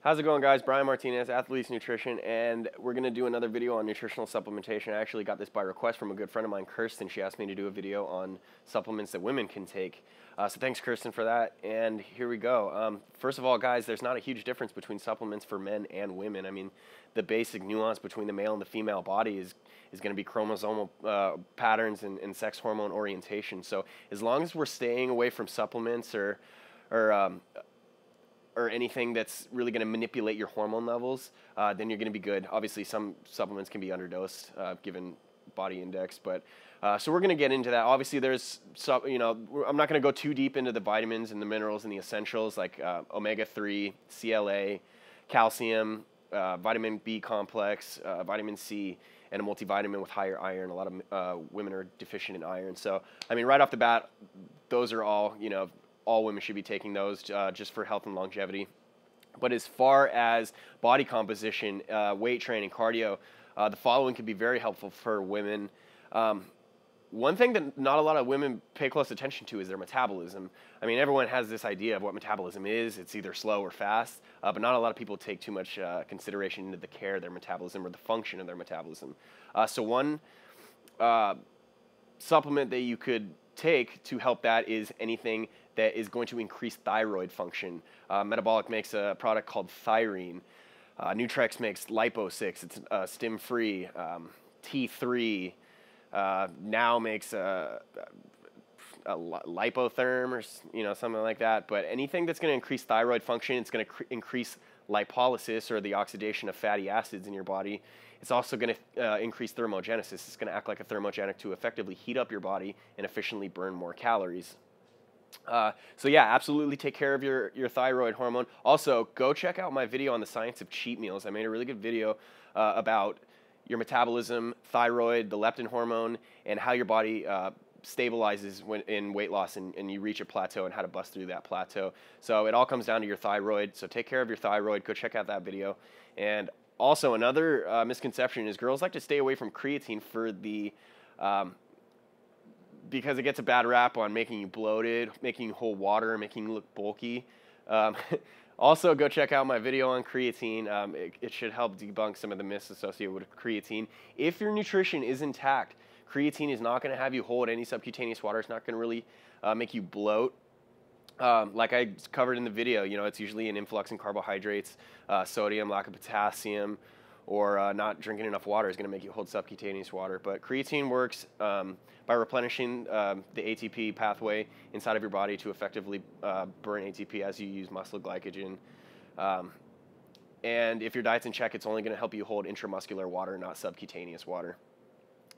How's it going, guys? Brian Martinez, Athletes Nutrition, and we're going to do another video on nutritional supplementation. I actually got this by request from a good friend of mine, Kirsten. She asked me to do a video on supplements that women can take. So thanks, Kirsten, for that, and here we go. First of all, guys, there's not a huge difference between supplements for men and women. I mean, the basic nuance between the male and the female body is going to be chromosomal patterns and sex hormone orientation. So as long as we're staying away from supplements or anything that's really going to manipulate your hormone levels, then you're going to be good. Obviously, some supplements can be underdosed given body index, but so we're going to get into that. Obviously, there's I'm not going to go too deep into the vitamins and the minerals and the essentials like omega-3, CLA, calcium, vitamin B complex, vitamin C, and a multivitamin with higher iron. A lot of women are deficient in iron. So, I mean, right off the bat, those are all, all women should be taking those just for health and longevity. But as far as body composition, weight training, cardio, the following can be very helpful for women. One thing that not a lot of women pay close attention to is their metabolism. I mean, everyone has this idea of what metabolism is. It's either slow or fast, but not a lot of people take too much consideration into the care of their metabolism or the function of their metabolism. So one supplement that you could take to help that is anything that is going to increase thyroid function. Metabolic makes a product called thyroid. Nutritionist makes Lipo-6. It's stim-free. T3 now makes a lipotherm or something like that. But anything that's going to increase thyroid function, it's going to increase lipolysis or the oxidation of fatty acids in your body. It's also going to increase thermogenesis. It's going to act like a thermogenic to effectively heat up your body and efficiently burn more calories. So yeah, absolutely take care of your thyroid hormone. Also, go check out my video on the science of cheat meals. I made a really good video about your metabolism, thyroid, the leptin hormone, and how your body stabilizes in weight loss and you reach a plateau and how to bust through that plateau. So it all comes down to your thyroid. So take care of your thyroid. Go check out that video. And also another misconception is girls like to stay away from creatine for the because it gets a bad rap on making you bloated, making you hold water, making you look bulky. Also, go check out my video on creatine. It should help debunk some of the myths associated with creatine. If your nutrition is intact, creatine is not going to have you hold any subcutaneous water. It's not going to really make you bloat. Like I covered in the video, it's usually an influx in carbohydrates, sodium, lack of potassium, or not drinking enough water is going to make you hold subcutaneous water. But creatine works by replenishing the ATP pathway inside of your body to effectively burn ATP as you use muscle glycogen. And if your diet's in check, it's only going to help you hold intramuscular water, not subcutaneous water.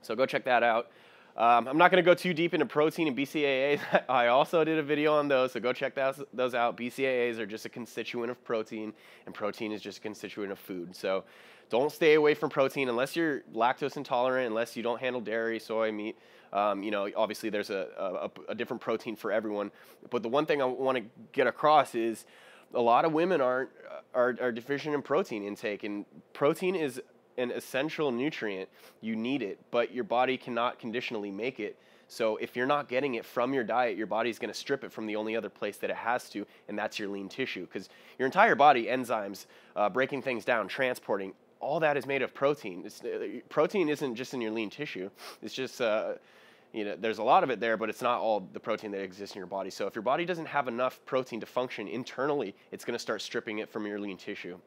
So go check that out. I'm not going to go too deep into protein and BCAAs. I also did a video on those, so go check those out. BCAAs are just a constituent of protein, and protein is just a constituent of food. So don't stay away from protein unless you're lactose intolerant, unless you don't handle dairy, soy, meat. Obviously there's a different protein for everyone. But the one thing I want to get across is a lot of women are deficient in protein intake, and protein is an essential nutrient. You need it, but your body cannot conditionally make it. So if you're not getting it from your diet, your body's going to strip it from the only other place that it has to, and that's your lean tissue. Because your entire body, enzymes, breaking things down, transporting, all that is made of protein. Protein isn't just in your lean tissue. It's just, there's a lot of it there, but it's not all the protein that exists in your body. So if your body doesn't have enough protein to function internally, it's going to start stripping it from your lean tissue.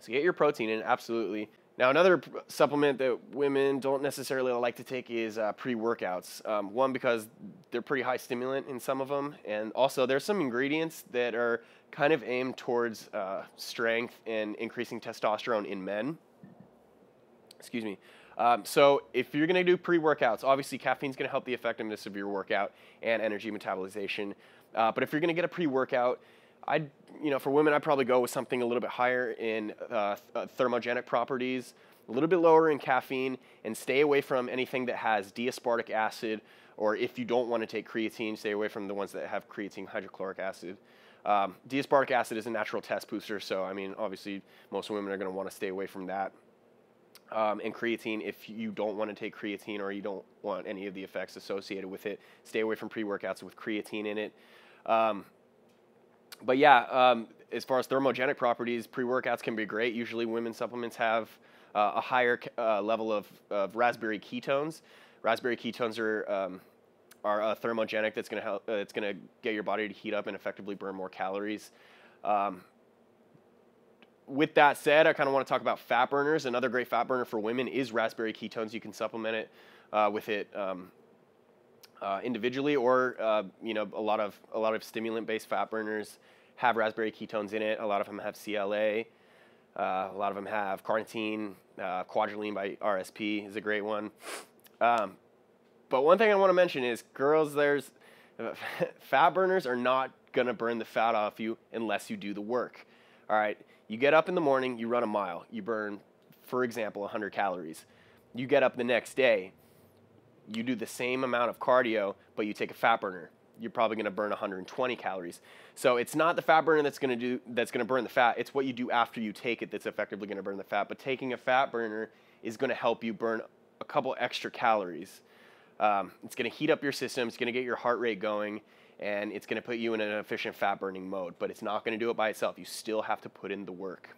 So get your protein in, absolutely. Now, another supplement that women don't necessarily like to take is pre-workouts. One, because they're pretty high stimulant in some of them, and also there's some ingredients that are kind of aimed towards strength and increasing testosterone in men. Excuse me. So if you're going to do pre-workouts, obviously caffeine's going to help the effectiveness of your workout and energy metabolization. But if you're going to get a pre-workout, for women, I'd probably go with something a little bit higher in thermogenic properties, a little bit lower in caffeine, and stay away from anything that has D-aspartic acid, or if you don't want to take creatine, stay away from the ones that have creatine hydrochloric acid. D-aspartic acid is a natural test booster, so I mean, obviously, most women are going to want to stay away from that. And creatine, if you don't want to take creatine or you don't want any of the effects associated with it, stay away from pre-workouts with creatine in it. But yeah, as far as thermogenic properties, pre-workouts can be great. Usually women's supplements have a higher level of raspberry ketones. Raspberry ketones are thermogenic. That's going to help. It's going to get your body to heat up and effectively burn more calories. With that said, I kind of want to talk about fat burners. Another great fat burner for women is raspberry ketones. You can supplement it with it individually, or you know, a lot of stimulant-based fat burners have raspberry ketones in it. A lot of them have CLA. A lot of them have carnitine. Quadriline by RSP is a great one. But one thing I want to mention is, girls, there's fat burners are not going to burn the fat off you unless you do the work. All right, you get up in the morning, you run a mile, you burn, for example, 100 calories. You get up the next day, you do the same amount of cardio, but you take a fat burner. You're probably going to burn 120 calories. So it's not the fat burner that's going to burn the fat. It's what you do after you take it that's effectively going to burn the fat. But taking a fat burner is going to help you burn a couple extra calories. It's going to heat up your system. It's going to get your heart rate going, and it's going to put you in an efficient fat burning mode. But it's not going to do it by itself. You still have to put in the work.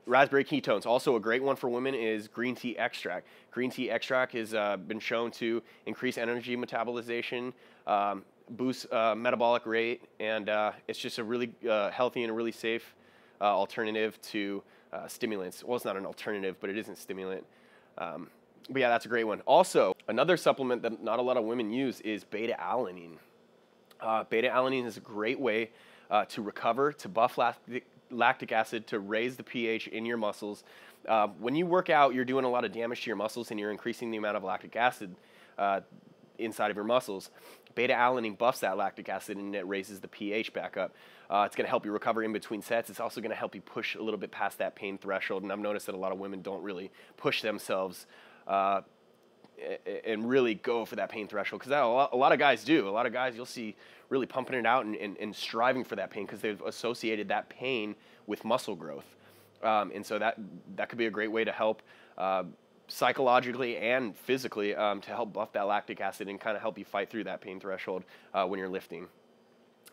Raspberry ketones, also a great one for women, is green tea extract. Green tea extract has been shown to increase energy metabolization, boost metabolic rate, and it's just a really healthy and a really safe alternative to stimulants. Well, it's not an alternative, but it isn't stimulant. But yeah, that's a great one. Also, another supplement that not a lot of women use is beta-alanine. Beta-alanine is a great way to recover, to buff lactic acid, to raise the pH in your muscles. When you work out, you're doing a lot of damage to your muscles, and you're increasing the amount of lactic acid inside of your muscles. Beta-alanine buffs that lactic acid, and it raises the pH back up. It's going to help you recover in between sets. It's also going to help you push a little bit past that pain threshold, and I've noticed that a lot of women don't really push themselves and really go for that pain threshold, because a lot of guys do. A lot of guys you'll see really pumping it out and striving for that pain, because they've associated that pain with muscle growth. And so that could be a great way to help psychologically and physically to help buff that lactic acid and kind of help you fight through that pain threshold when you're lifting.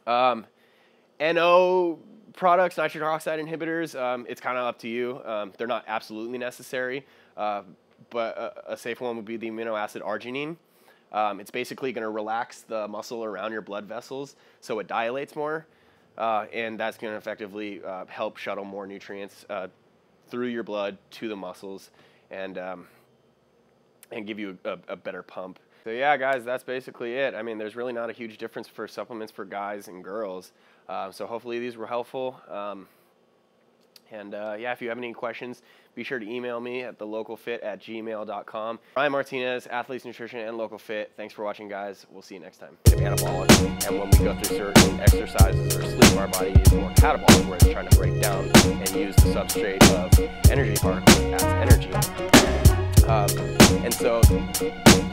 NO products, nitric oxide inhibitors, it's kind of up to you. They're not absolutely necessary, but a safe one would be the amino acid arginine. It's basically going to relax the muscle around your blood vessels so it dilates more, and that's going to effectively help shuttle more nutrients through your blood to the muscles and give you a better pump. So yeah, guys, that's basically it. I mean, there's really not a huge difference for supplements for guys and girls. So hopefully these were helpful. Yeah, if you have any questions, be sure to email me at thelocalfit@gmail.com. Ryan Martinez, Athletes Nutrition and Local Fit. Thanks for watching, guys. We'll see you next time. Anabolic, and when we go through certain exercises or sleep, our body is more catabolic, where it's trying to break down and use the substrate of energy particles as energy. And so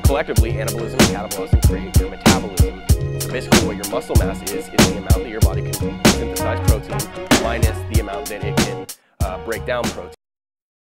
collectively, anabolism and catabolism create your metabolism. So basically what your muscle mass is the amount that your body can synthesize protein minus the amount that it can break down protein.